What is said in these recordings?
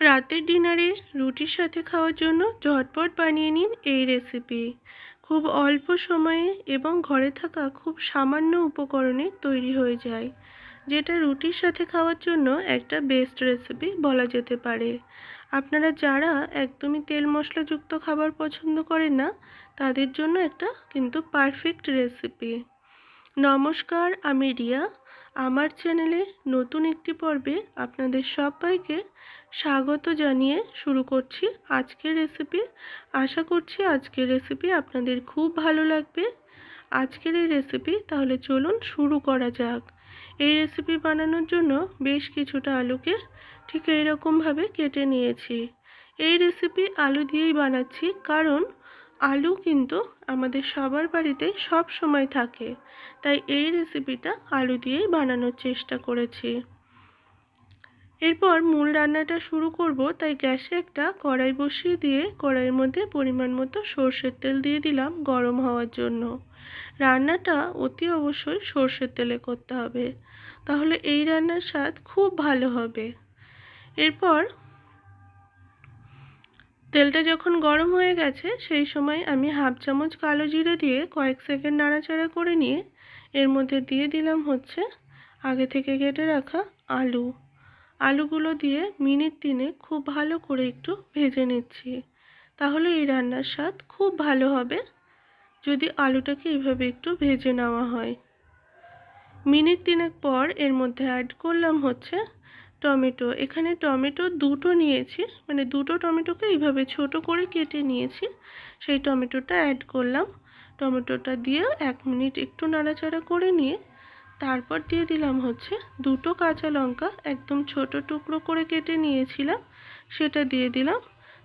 রাতের ডিনারে রুটির সাথে খাওয়ার জন্য ঝটপট বানিয়ে নিন এই রেসিপি। খুব অল্প সময়ে এবং ঘরে থাকা খুব সামান্য উপকরণে তৈরি হয়ে যায়, যেটা রুটির সাথে খাওয়ার জন্য একটা বেস্ট রেসিপি বলা যেতে পারে। আপনারা যারা একদমই তেল মশলাযুক্ত খাবার পছন্দ করেন না, তাদের জন্য একটা কিন্তু পারফেক্ট রেসিপি। নমস্কার, আমি রিয়া। আমার চ্যানেলে নতুন একটি পর্বে আপনাদের সবাইকে স্বাগত জানিয়ে শুরু করছি আজকের রেসিপি। আশা করছি আজকের রেসিপি আপনাদের খুব ভালো লাগবে। আজকের এই রেসিপি তাহলে চলুন শুরু করা যাক। এই রেসিপি বানানোর জন্য বেশ কিছুটা আলুকে ঠিক এইরকমভাবে কেটে নিয়েছি। এই রেসিপি আলু দিয়েই বানাচ্ছি, কারণ আলু কিন্তু আমাদের সবার বাড়িতে সব সময় থাকে, তাই এই রেসিপিটা আলু দিয়েই বানানোর চেষ্টা করেছি। এরপর মূল রান্নাটা শুরু করব, তাই গ্যাসে একটা কড়াই বসিয়ে দিয়ে কড়াইয়ের মধ্যে পরিমাণ মতো সর্ষের তেল দিয়ে দিলাম গরম হওয়ার জন্য। রান্নাটা অতি অবশ্যই সর্ষের তেলে করতে হবে, তাহলে এই রান্নার স্বাদ খুব ভালো হবে। এরপর তেলটা যখন গরম হয়ে গেছে, সেই সময় আমি হাফ চামচ কালো জিরে দিয়ে কয়েক সেকেন্ড নাড়াচাড়া করে নিয়ে এর মধ্যে দিয়ে দিলাম হচ্ছে আগে থেকে কেটে রাখা আলু। আলুগুলো দিয়ে মিনিট 3 খুব ভালো করে একটু ভেজে নিচ্ছি। তাহলে এই রান্নার স্বাদ খুব ভালো হবে যদি আলুটাকে এইভাবে একটু ভেজে নেওয়া হয়। মিনিট 3 পর এর মধ্যে অ্যাড করলাম হচ্ছে টমেটো। এখানে টমেটো দুটো নিয়েছি, মানে দুটো টমেটোকে এইভাবে ছোট করে কেটে নিয়েছি, সেই টমেটোটা অ্যাড করলাম। টমেটোটা দিয়ে 1 মিনিট একটু নাড়াচাড়া করে নিয়ে তারপর দিয়ে দিলাম হচ্ছে দুটো কাঁচা লঙ্কা, একদম ছোট টুকরো করে কেটে নিয়েছিলাম, সেটা দিয়ে দিলাম।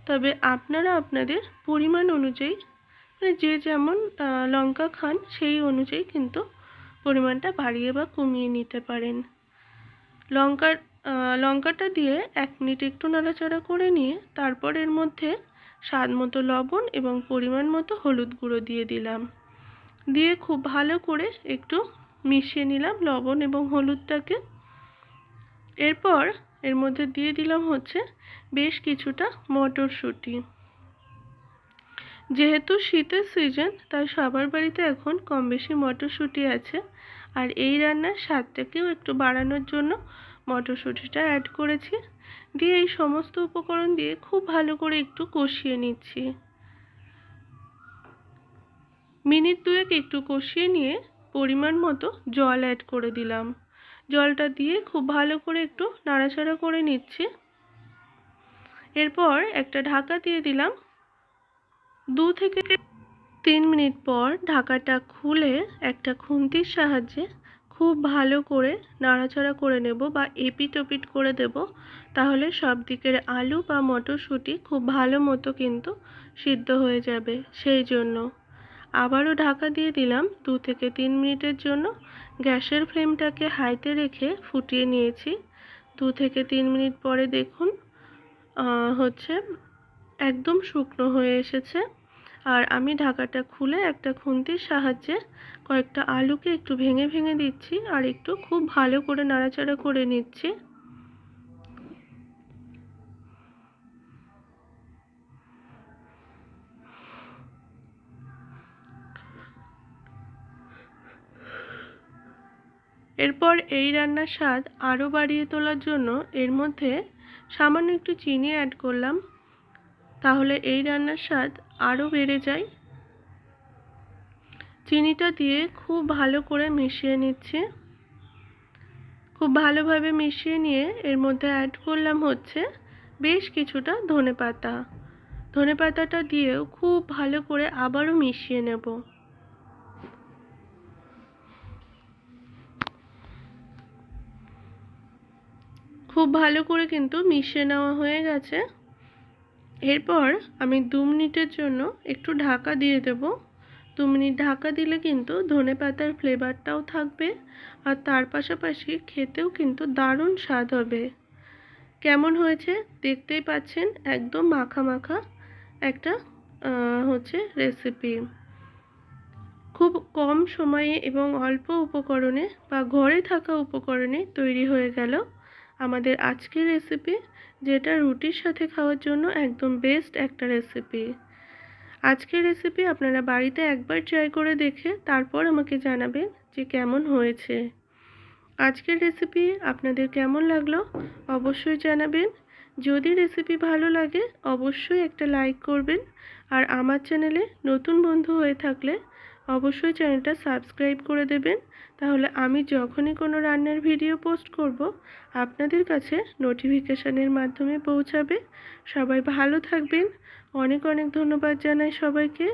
তবে আপনারা আপনাদের পরিমাণ অনুযায়ী, মানে যে যেমন লঙ্কা খান সেই অনুযায়ী কিন্তু পরিমাণটা বাড়িয়ে বা কমিয়ে নিতে পারেন। লঙ্কাটা দিয়ে 1 মিনিট একটু নাড়াচাড়া করে নিয়ে তারপর এর মধ্যে স্বাদ মতো লবণ এবং পরিমাণ মতো হলুদ গুঁড়ো দিয়ে দিলাম। দিয়ে খুব ভালো করে একটু মিশিয়ে নিলাম লবণ এবং হলুদটাকে। এরপর এর মধ্যে দিয়ে দিলাম হচ্ছে বেশ কিছুটা মটরশুঁটি। যেহেতু শীতের সিজন, তাই সবার বাড়িতে এখন কম বেশি মটরশুঁটি আছে, আর এই রান্নার স্বাদটাকেও একটু বাড়ানোর জন্য মটরশুঁটিটা অ্যাড করেছি। দিয়ে এই সমস্ত উপকরণ দিয়ে খুব ভালো করে একটু কষিয়ে নিচ্ছি। মিনিট 2 একটু কষিয়ে নিয়ে পরিমাণ মতো জল অ্যাড করে দিলাম। জলটা দিয়ে খুব ভালো করে একটু নাড়াচাড়া করে নিচ্ছি। এরপর একটা ঢাকা দিয়ে দিলাম। 2 থেকে 3 মিনিট পর ঢাকাটা খুলে একটা খুন্তির সাহায্যে খুব ভালো করে নাড়াচাড়া করে নেব বা এপিট ওপিট করে দেব, তাহলে সব দিকের আলু বা মটরশুঁটি খুব ভালো মতো কিন্তু সিদ্ধ হয়ে যাবে। সেই জন্য আবারও ঢাকা দিয়ে দিলাম 2 থেকে 3 মিনিটের জন্য। গ্যাসের ফ্লেমটাকে হাইতে রেখে ফুটিয়ে নিয়েছি। 2 থেকে 3 মিনিট পরে দেখুন হচ্ছে একদম শুকনো হয়ে এসেছে। আর আমি ঢাকাটা খুলে একটা খুন্তির সাহায্যে কয়েকটা আলুকে একটু ভেঙে ভেঙে দিচ্ছি আর একটু খুব ভালো করে নাড়াচাড়া করে নিচ্ছি। এরপর এই রান্নার স্বাদ আরও বাড়িয়ে তোলার জন্য এর মধ্যে সামান্য একটু চিনি অ্যাড করলাম, তাহলে এই রান্নার স্বাদ আরও বেড়ে যায়। চিনিটা দিয়ে খুব ভালো করে মিশিয়ে নিচ্ছি। খুব ভালোভাবে মিশিয়ে নিয়ে এর মধ্যে অ্যাড করলাম হচ্ছে বেশ কিছুটা ধনেপাতা। ধনেপাতাটা দিয়েও খুব ভালো করে আবারও মিশিয়ে নেব। খুব ভালো করে কিন্তু মিশিয়ে নেওয়া হয়ে গেছে। এরপর আমি 2 মিনিটের জন্য একটু ঢাকা দিয়ে দেব। 2 মিনিট ঢাকা দিলে কিন্তু ধনেপাতার ফ্লেভারটাও থাকবে, আর তার পাশাপাশি খেতেও কিন্তু দারুণ স্বাদ হবে। কেমন হয়েছে দেখতেই পাচ্ছেন, একদম মাখা মাখা একটা হচ্ছে রেসিপি। খুব কম সময়ে এবং অল্প উপকরণে বা ঘরে থাকা উপকরণে তৈরি হয়ে গেল আমাদের আজকের রেসিপি, যেটা রুটির সাথে খাওয়ার জন্য একদম বেস্ট একটা রেসিপি। আজকের রেসিপি আপনারা বাড়িতে একবার ট্রাই করে দেখে তারপর আমাকে জানাবেন যে কেমন হয়েছে। আজকের রেসিপি আপনাদের কেমন লাগলো অবশ্যই জানাবেন। যদি রেসিপি ভালো লাগে অবশ্যই একটা লাইক করবেন, আর আমার চ্যানেলে নতুন বন্ধু হয়ে থাকলে অবশ্যই চ্যানেলটা সাবস্ক্রাইব করে দেবেন। তাহলে আমি যখনই কোনো রান্নার ভিডিও পোস্ট করব আপনাদের কাছে নোটিফিকেশনের মাধ্যমে পৌঁছাবে। সবাই ভালো থাকবেন। অনেক অনেক ধন্যবাদ জানাই সবাইকে।